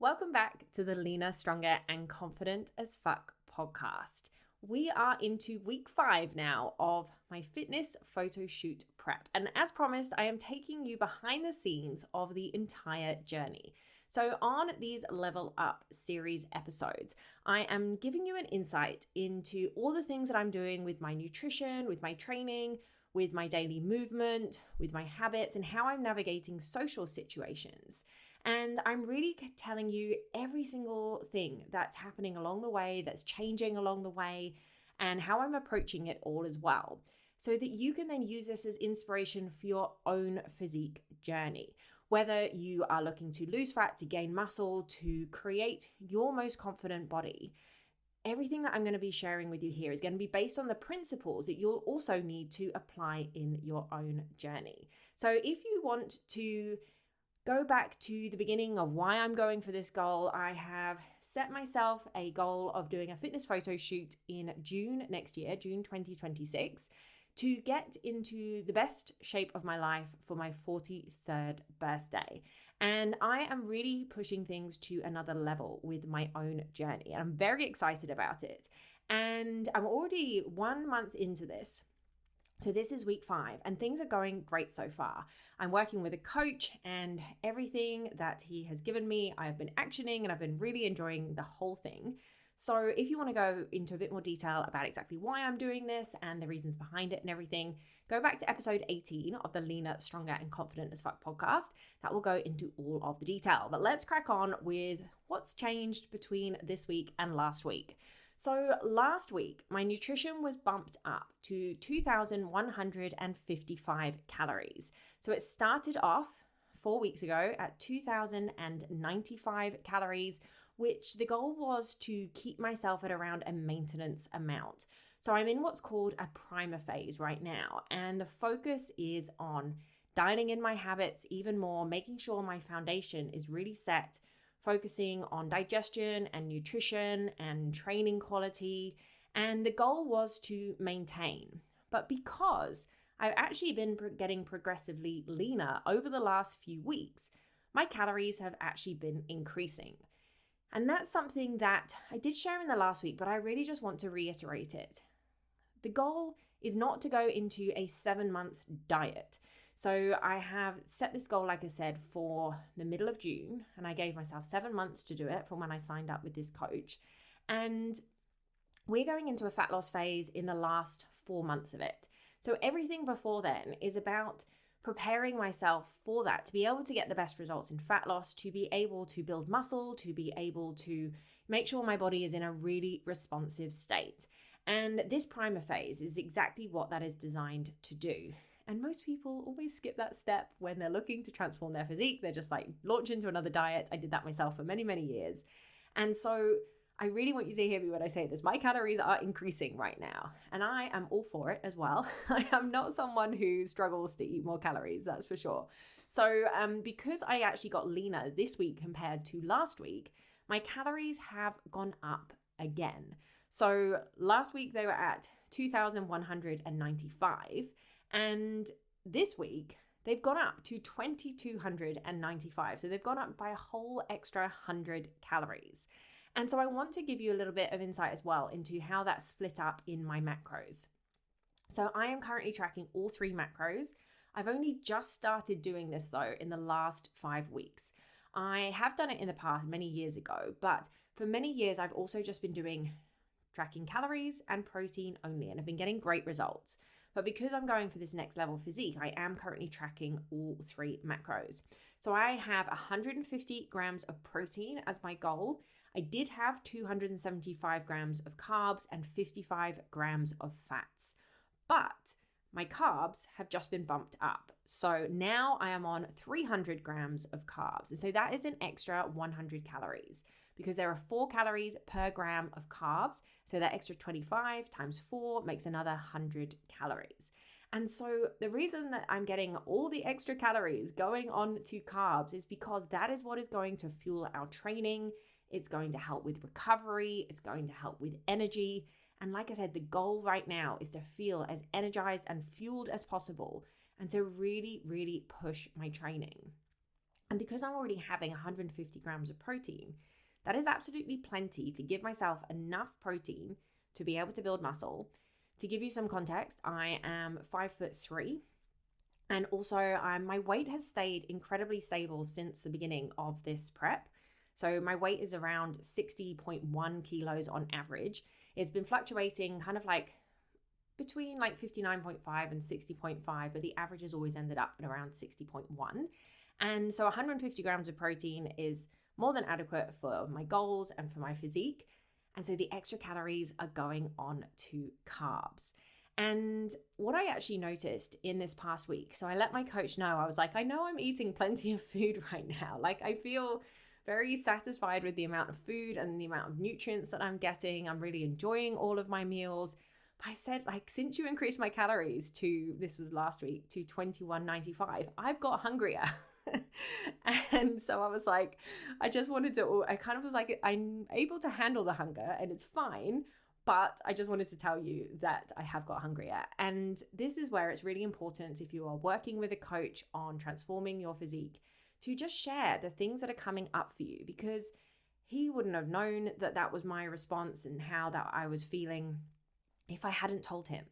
Welcome back to the Leaner, Stronger, and Confident as Fuck podcast. We are into week 5 now of my fitness photo shoot prep. And as promised, I am taking you behind the scenes of the entire journey. So on these Level Up series episodes, I am giving you an insight into all the things that I'm doing with my nutrition, with my training, with my daily movement, with my habits, and how I'm navigating social situations. And I'm really telling you every single thing that's happening along the way, that's changing along the way, and how I'm approaching it all as well, so that you can then use this as inspiration for your own physique journey. Whether you are looking to lose fat, to gain muscle, to create your most confident body, everything that I'm going to be sharing with you here is going to be based on the principles that you'll also need to apply in your own journey. So if you want to go back to the beginning of why I'm going for this goal, I have set myself a goal of doing a fitness photo shoot in June next year, June 2026, to get into the best shape of my life for my 43rd birthday. And I am really pushing things to another level with my own journey. And I'm very excited about it. And I'm already 1 month into this. So this is week 5 and things are going great so far. I'm working with a coach and everything that he has given me, I've been actioning and I've been really enjoying the whole thing. So if you want to go into a bit more detail about exactly why I'm doing this and the reasons behind it and everything, go back to episode 18 of the Leaner, Stronger, and Confident as Fuck podcast. That will go into all of the detail. But let's crack on with what's changed between this week and last week. So last week, my nutrition was bumped up to 2,155 calories. So it started off 4 weeks ago at 2,095 calories, which the goal was to keep myself at around a maintenance amount. So I'm in what's called a primer phase right now, and the focus is on dialing in my habits even more, making sure my foundation is really set, focusing on digestion and nutrition and training quality. And the goal was to maintain. But because I've actually been getting progressively leaner over the last few weeks, my calories have actually been increasing. And that's something that I did share in the last week, but I really just want to reiterate it. The goal is not to go into a 7-month diet. So I have set this goal, like I said, for the middle of June, and I gave myself 7 months to do it from when I signed up with this coach. And we're going into a fat loss phase in the last 4 months of it. So everything before then is about preparing myself for that, to be able to get the best results in fat loss, to be able to build muscle, to be able to make sure my body is in a really responsive state. And this primer phase is exactly what that is designed to do. And most people always skip that step when they're looking to transform their physique. They're just like, launch into another diet. I did that myself for many, many years. And so I really want you to hear me when I say this. My calories are increasing right now, and I am all for it as well. I am not someone who struggles to eat more calories, that's for sure. So because I actually got leaner this week compared to last week, my calories have gone up again. So last week they were at 2,195. And this week, they've gone up to 2,295. So they've gone up by a whole extra 100 calories. And so I want to give you a little bit of insight as well into how that's split up in my macros. So I am currently tracking all 3 macros. I've only just started doing this though in the last 5 weeks. I have done it in the past many years ago, but for many years, I've also just been tracking calories and protein only, and I've been getting great results. But because I'm going for this next level physique, I am currently tracking all 3 macros. So I have 150 grams of protein as my goal. I did have 275 grams of carbs and 55 grams of fats. But my carbs have just been bumped up. So now I am on 300 grams of carbs. And so that is an extra 100 calories because there are 4 calories per gram of carbs. So that extra 25 times 4 makes another 100 calories. And so the reason that I'm getting all the extra calories going on to carbs is because that is what is going to fuel our training. It's going to help with recovery. It's going to help with energy. And like I said, the goal right now is to feel as energized and fueled as possible and to really, really push my training. And because I'm already having 150 grams of protein, that is absolutely plenty to give myself enough protein to be able to build muscle. To give you some context, I am 5'3", and also my weight has stayed incredibly stable since the beginning of this prep. So my weight is around 60.1 kilos on average. It's been fluctuating kind of like between like 59.5 and 60.5, but the average has always ended up at around 60.1. And so 150 grams of protein is more than adequate for my goals and for my physique. And so the extra calories are going on to carbs. And what I actually noticed in this past week, so I let my coach know, I was like, I know I'm eating plenty of food right now. Like I feel very satisfied with the amount of food and the amount of nutrients that I'm getting. I'm really enjoying all of my meals. But I said, like, since you increased my calories to, this was last week, to 21.95, I've got hungrier. And so I was like, I kind of was like, I'm able to handle the hunger and it's fine. But I just wanted to tell you that I have got hungrier. And this is where it's really important, if you are working with a coach on transforming your physique, to just share the things that are coming up for you, because he wouldn't have known that that was my response and how that I was feeling if I hadn't told him.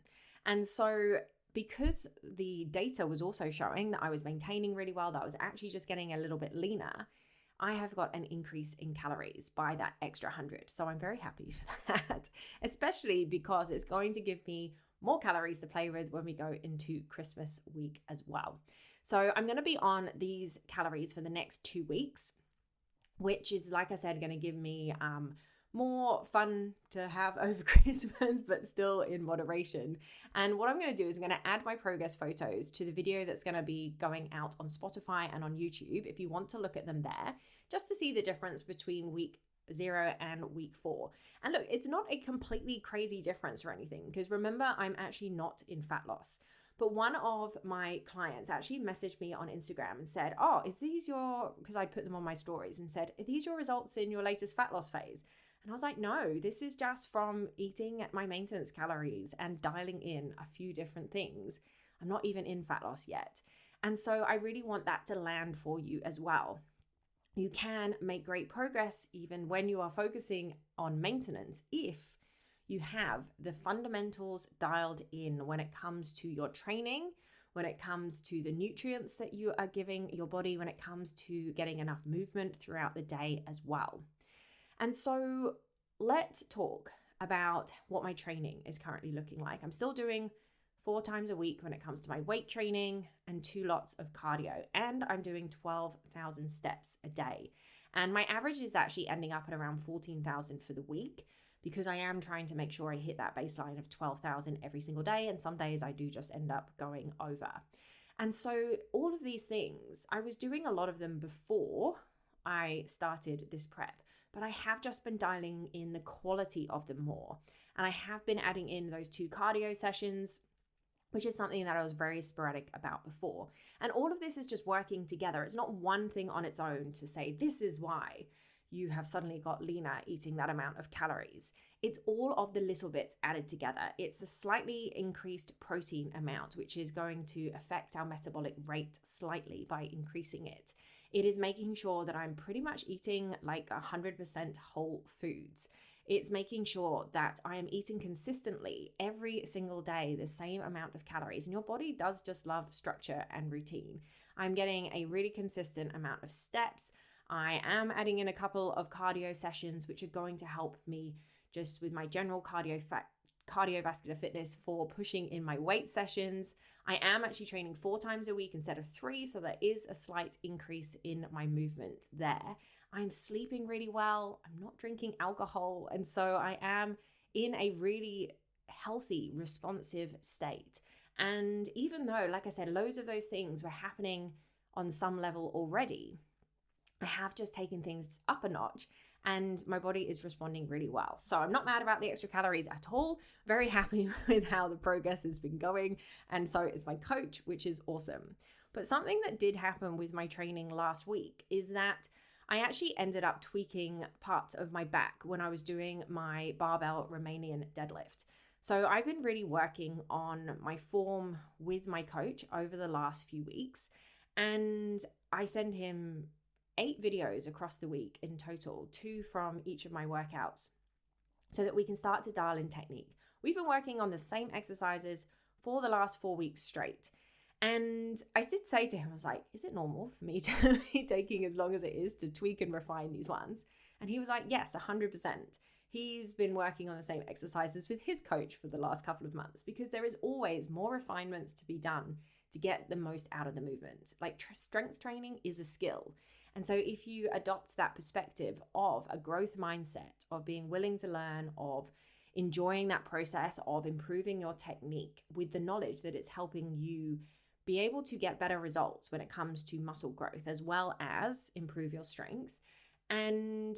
And so because the data was also showing that I was maintaining really well, that I was actually just getting a little bit leaner, I have got an increase in calories by that extra 100. So I'm very happy for that, especially because it's going to give me more calories to play with when we go into Christmas week as well. So I'm going to be on these calories for the next 2 weeks, which is, like I said, going to give me more fun to have over Christmas, but still in moderation. And what I'm going to do is I'm going to add my progress photos to the video that's going to be going out on Spotify and on YouTube, if you want to look at them there, just to see the difference between week 0 and week 4. And look, it's not a completely crazy difference or anything, because remember, I'm actually not in fat loss. But one of my clients actually messaged me on Instagram and said, oh, because I put them on my stories, and said, are these your results in your latest fat loss phase? And I was like, no, this is just from eating at my maintenance calories and dialing in a few different things. I'm not even in fat loss yet. And so I really want that to land for you as well. You can make great progress even when you are focusing on maintenance if you have the fundamentals dialed in when it comes to your training, when it comes to the nutrients that you are giving your body, when it comes to getting enough movement throughout the day as well. And so let's talk about what my training is currently looking like. I'm still doing 4 times a week when it comes to my weight training and 2 lots of cardio. And I'm doing 12,000 steps a day. And my average is actually ending up at around 14,000 for the week, because I am trying to make sure I hit that baseline of 12,000 every single day. And some days I do just end up going over. And so all of these things, I was doing a lot of them before I started this prep, but I have just been dialing in the quality of them more. And I have been adding in those 2 cardio sessions, which is something that I was very sporadic about before. And all of this is just working together. It's not one thing on its own to say, this is why you have suddenly got leaner eating that amount of calories. It's all of the little bits added together. It's a slightly increased protein amount, which is going to affect our metabolic rate slightly by increasing it. It is making sure that I'm pretty much eating like 100% whole foods. It's making sure that I am eating consistently every single day the same amount of calories. And your body does just love structure and routine. I'm getting a really consistent amount of steps. I am adding in a couple of cardio sessions, which are going to help me just with my general cardiovascular fitness for pushing in my weight sessions. I am actually training 4 times a week instead of 3, so there is a slight increase in my movement there. I'm sleeping really well. I'm not drinking alcohol. And so I am in a really healthy, responsive state. And even though, like I said, loads of those things were happening on some level already, I have just taken things up a notch and my body is responding really well. So I'm not mad about the extra calories at all. Very happy with how the progress has been going. And so is my coach, which is awesome. But something that did happen with my training last week is that I actually ended up tweaking parts of my back when I was doing my barbell Romanian deadlift. So I've been really working on my form with my coach over the last few weeks. And I send him 8 videos across the week in total, 2 from each of my workouts, so that we can start to dial in technique. We've been working on the same exercises for the last 4 weeks straight. And I did say to him, I was like, is it normal for me to be taking as long as it is to tweak and refine these ones? And he was like, yes, 100%. He's been working on the same exercises with his coach for the last couple of months, because there is always more refinements to be done to get the most out of the movement. Like strength training is a skill. And so if you adopt that perspective of a growth mindset, of being willing to learn, of enjoying that process of improving your technique with the knowledge that it's helping you be able to get better results when it comes to muscle growth, as well as improve your strength. And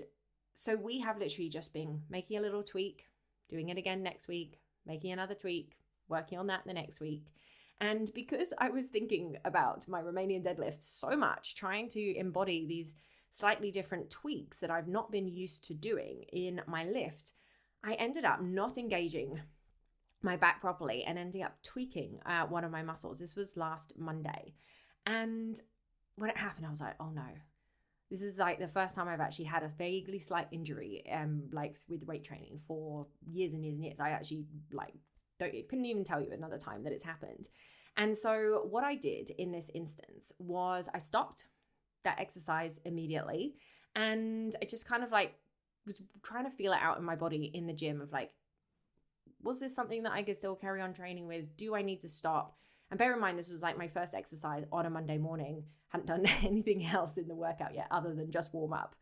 so we have literally just been making a little tweak, doing it again next week, making another tweak, working on that the next week. And because I was thinking about my Romanian deadlift so much, trying to embody these slightly different tweaks that I've not been used to doing in my lift, I ended up not engaging my back properly and ending up tweaking one of my muscles. This was last Monday. And when it happened, I was like, oh no, this is like the first time I've actually had a vaguely slight injury, like with weight training for years and years and years. I actually couldn't even tell you another time that it's happened. And so what I did in this instance was I stopped that exercise immediately. And I just kind of like was trying to feel it out in my body in the gym of like, was this something that I could still carry on training with? Do I need to stop? And bear in mind, this was like my first exercise on a Monday morning. Hadn't done anything else in the workout yet other than just warm up.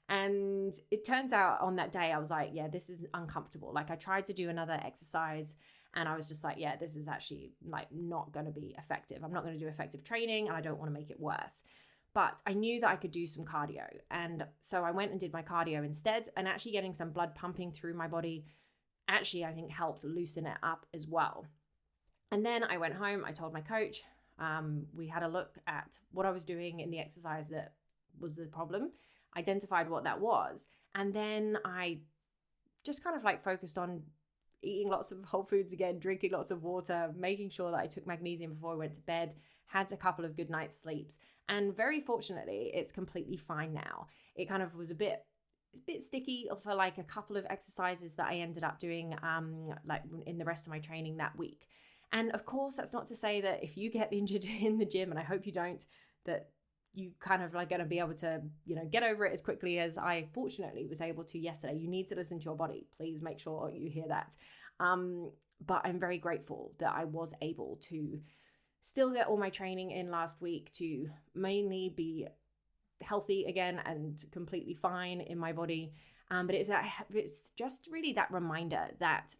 And it turns out on that day, I was like, yeah, this is uncomfortable. Like I tried to do another exercise and I was just like, yeah, this is actually like not going to be effective. I'm not going to do effective training and I don't want to make it worse. But I knew that I could do some cardio. And so I went and did my cardio instead, and actually getting some blood pumping through my body actually, I think, helped loosen it up as well. And then I went home, I told my coach, we had a look at what I was doing in the exercise that was the problem, identified what that was. And then I just kind of like focused on eating lots of whole foods again, drinking lots of water, making sure that I took magnesium before I went to bed, had a couple of good night's sleeps. And very fortunately, it's completely fine now. It kind of was a bit sticky for like a couple of exercises that I ended up doing like in the rest of my training that week. And of course, that's not to say that if you get injured in the gym, and I hope you don't, that you kind of like going to be able to, get over it as quickly as I fortunately was able to yesterday. You need to listen to your body. Please make sure you hear that. But I'm very grateful that I was able to still get all my training in last week, to mainly be healthy again and completely fine in my body. But it's just really that reminder that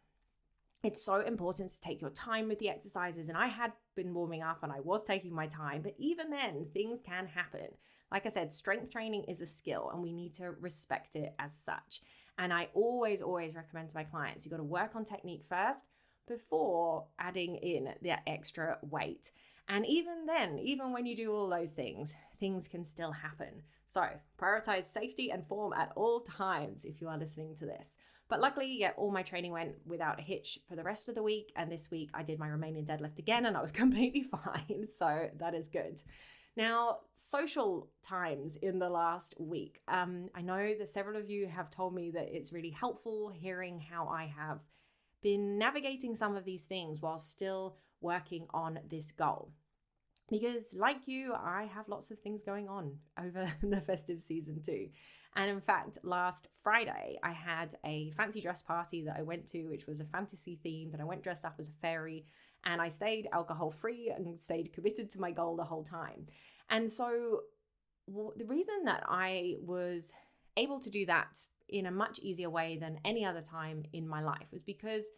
it's so important to take your time with the exercises. And I had been warming up and I was taking my time, but even then things can happen. Like I said, strength training is a skill and we need to respect it as such. And I always recommend to my clients, you got to work on technique first before adding in the extra weight. And even then, even when you do all those things can still happen. So prioritize safety and form at all times if you are listening to this. But luckily, all my training went without a hitch for the rest of the week. And this week I did my Romanian deadlift again and I was completely fine. So that is good. Now, social times in the last week. I know that several of you have told me that it's really helpful hearing how I have been navigating some of these things while still working on this goal. Because like you, I have lots of things going on over the festive season too. And in fact, last Friday, I had a fancy dress party that I went to, which was a fantasy themed, and I went dressed up as a fairy, and I stayed alcohol free and stayed committed to my goal the whole time. And so the reason that I was able to do that in a much easier way than any other time in my life was because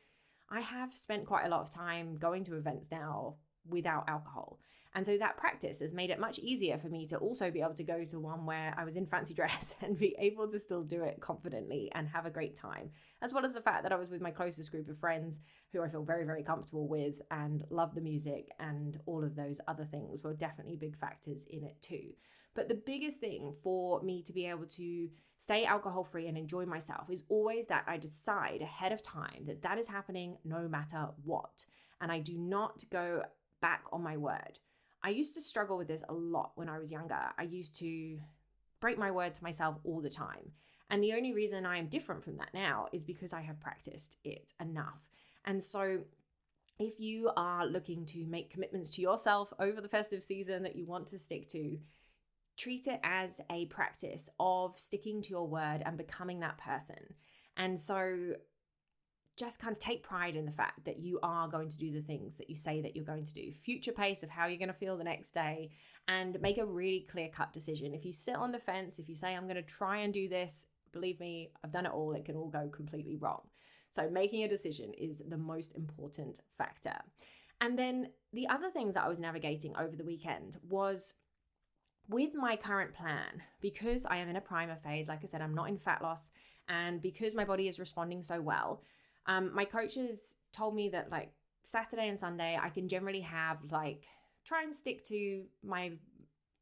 I have spent quite a lot of time going to events now without alcohol. And so that practice has made it much easier for me to also be able to go to one where I was in fancy dress and be able to still do it confidently and have a great time, as well as the fact that I was with my closest group of friends who I feel very, very comfortable with and love the music, and all of those other things were definitely big factors in it too. But the biggest thing for me to be able to stay alcohol free and enjoy myself is always that I decide ahead of time that that is happening no matter what. And I do not go back on my word. I used to struggle with this a lot when I was younger. I used to break my word to myself all the time. And the only reason I am different from that now is because I have practiced it enough. And so if you are looking to make commitments to yourself over the festive season that you want to stick to, treat it as a practice of sticking to your word and becoming that person. And so just kind of take pride in the fact that you are going to do the things that you say that you're going to do. Future pace of how you're going to feel the next day, and make a really clear-cut decision. If you sit on the fence, if you say, I'm going to try and do this, believe me, I've done it all. It can all go completely wrong. So making a decision is the most important factor. And then the other things that I was navigating over the weekend was with my current plan, because I am in a primer phase, like I said, I'm not in fat loss, and because my body is responding so well, my coaches told me that like Saturday and Sunday, I can generally have try and stick to my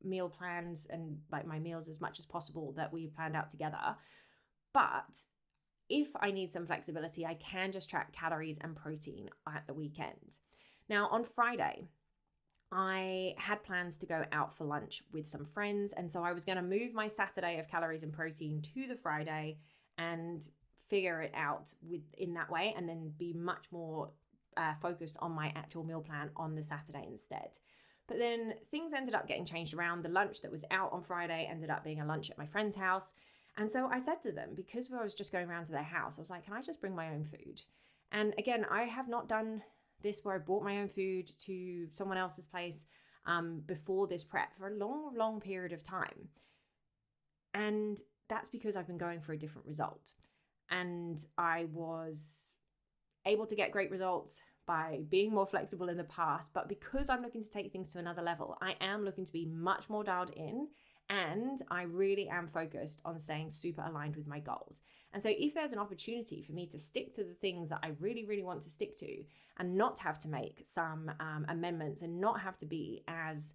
meal plans and like my meals as much as possible that we've planned out together. But if I need some flexibility, I can just track calories and protein at the weekend. Now on Friday, I had plans to go out for lunch with some friends. And so I was going to move my Saturday of calories and protein to the Friday and figure it out in that way, and then be much more focused on my actual meal plan on the Saturday instead. But then things ended up getting changed around. The lunch that was out on Friday ended up being a lunch at my friend's house. And so I said to them, because I was just going around to their house, I was like, can I just bring my own food? And again, I have not done this where I brought my own food to someone else's place before this prep for a long period of time. And that's because I've been going for a different result. And I was able to get great results by being more flexible in the past. But because I'm looking to take things to another level, I am looking to be much more dialed in. And I really am focused on staying super aligned with my goals. And so if there's an opportunity for me to stick to the things that I really want to stick to, and not have to make some amendments and not have to be as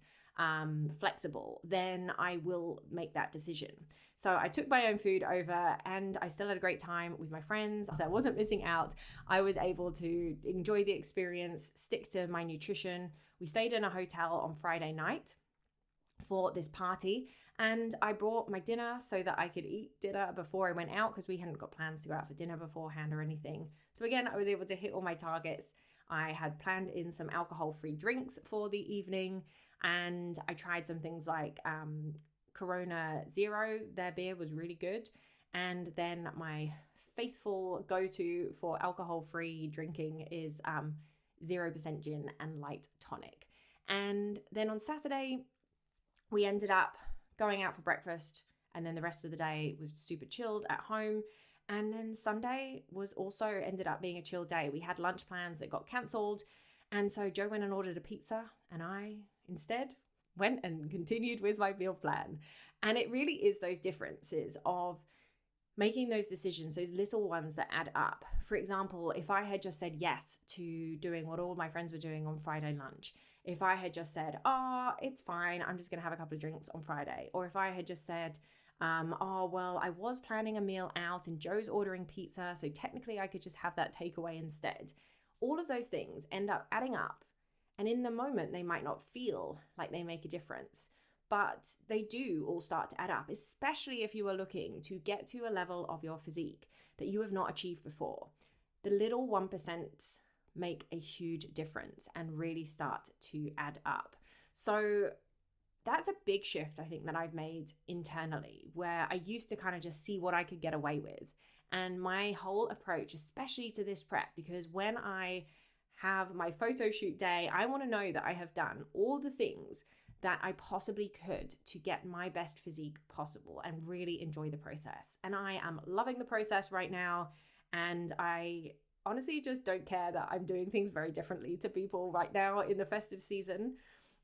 flexible, then I will make that decision. So I took my own food over, and I still had a great time with my friends. So I wasn't missing out. I was able to enjoy the experience, stick to my nutrition. We stayed in a hotel on Friday night for this party, and I brought my dinner so that I could eat dinner before I went out, because we hadn't got plans to go out for dinner beforehand or anything. So again, I was able to hit all my targets. I had planned in some alcohol-free drinks for the evening, and I tried some things like Corona Zero. Their beer was really good. And then my faithful go-to for alcohol-free drinking is 0% gin and light tonic. And then on Saturday, we ended up going out for breakfast, and then the rest of the day was super chilled at home. And then Sunday was also ended up being a chill day. We had lunch plans that got cancelled. And so Joe went and ordered a pizza, and I instead went and continued with my meal plan. And it really is those differences of making those decisions, those little ones that add up. For example, if I had just said yes to doing what all my friends were doing on Friday lunch, if I had just said, it's fine, I'm just going to have a couple of drinks on Friday. Or if I had just said, I was planning a meal out and Joe's ordering pizza, so technically I could just have that takeaway instead. All of those things end up adding up. And in the moment, they might not feel like they make a difference, but they do all start to add up, especially if you are looking to get to a level of your physique that you have not achieved before. The little 1% make a huge difference and really start to add up. So that's a big shift, I think, that I've made internally, where I used to kind of just see what I could get away with. And my whole approach, especially to this prep, because when I have my photo shoot day, I want to know that I have done all the things that I possibly could to get my best physique possible and really enjoy the process. And I am loving the process right now. And I honestly just don't care that I'm doing things very differently to people right now in the festive season.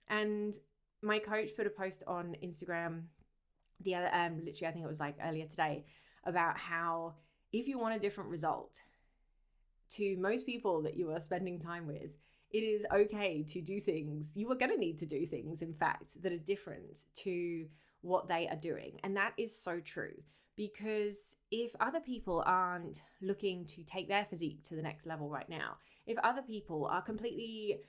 And my coach put a post on Instagram the other, literally, I think it was like earlier today, about how if you want a different result, to most people that you are spending time with, it is okay to do things. You are going to need to do things, in fact, that are different to what they are doing. And that is so true, because if other people aren't looking to take their physique to the next level right now, if other people are completely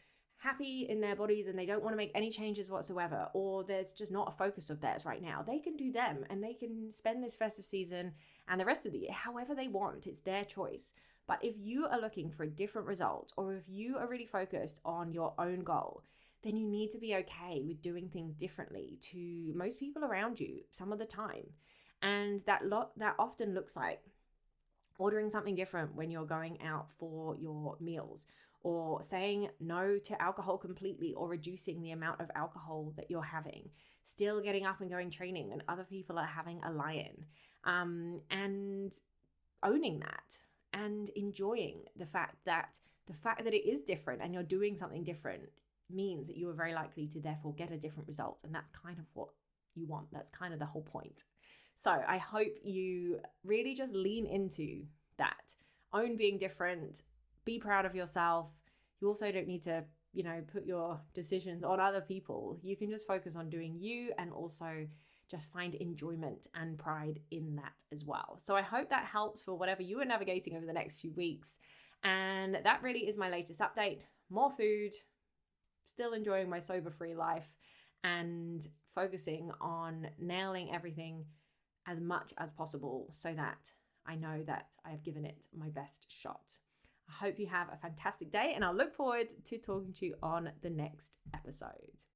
happy in their bodies and they don't want to make any changes whatsoever, or there's just not a focus of theirs right now, they can do them and they can spend this festive season and the rest of the year however they want. It's their choice. But if you are looking for a different result, or if you are really focused on your own goal, then you need to be okay with doing things differently to most people around you some of the time. And that often looks like ordering something different when you're going out for your meals, or saying no to alcohol completely, or reducing the amount of alcohol that you're having, still getting up and going training when other people are having a lie-in, and owning that and enjoying the fact that it is different and you're doing something different means that you are very likely to therefore get a different result. And that's kind of what you want. That's kind of the whole point. So I hope you really just lean into that. Own being different. Be proud of yourself. You also don't need to, put your decisions on other people. You can just focus on doing you, and also just find enjoyment and pride in that as well. So I hope that helps for whatever you are navigating over the next few weeks. And that really is my latest update. More food, still enjoying my sober-free life, and focusing on nailing everything as much as possible so that I know that I have given it my best shot. I hope you have a fantastic day, and I'll look forward to talking to you on the next episode.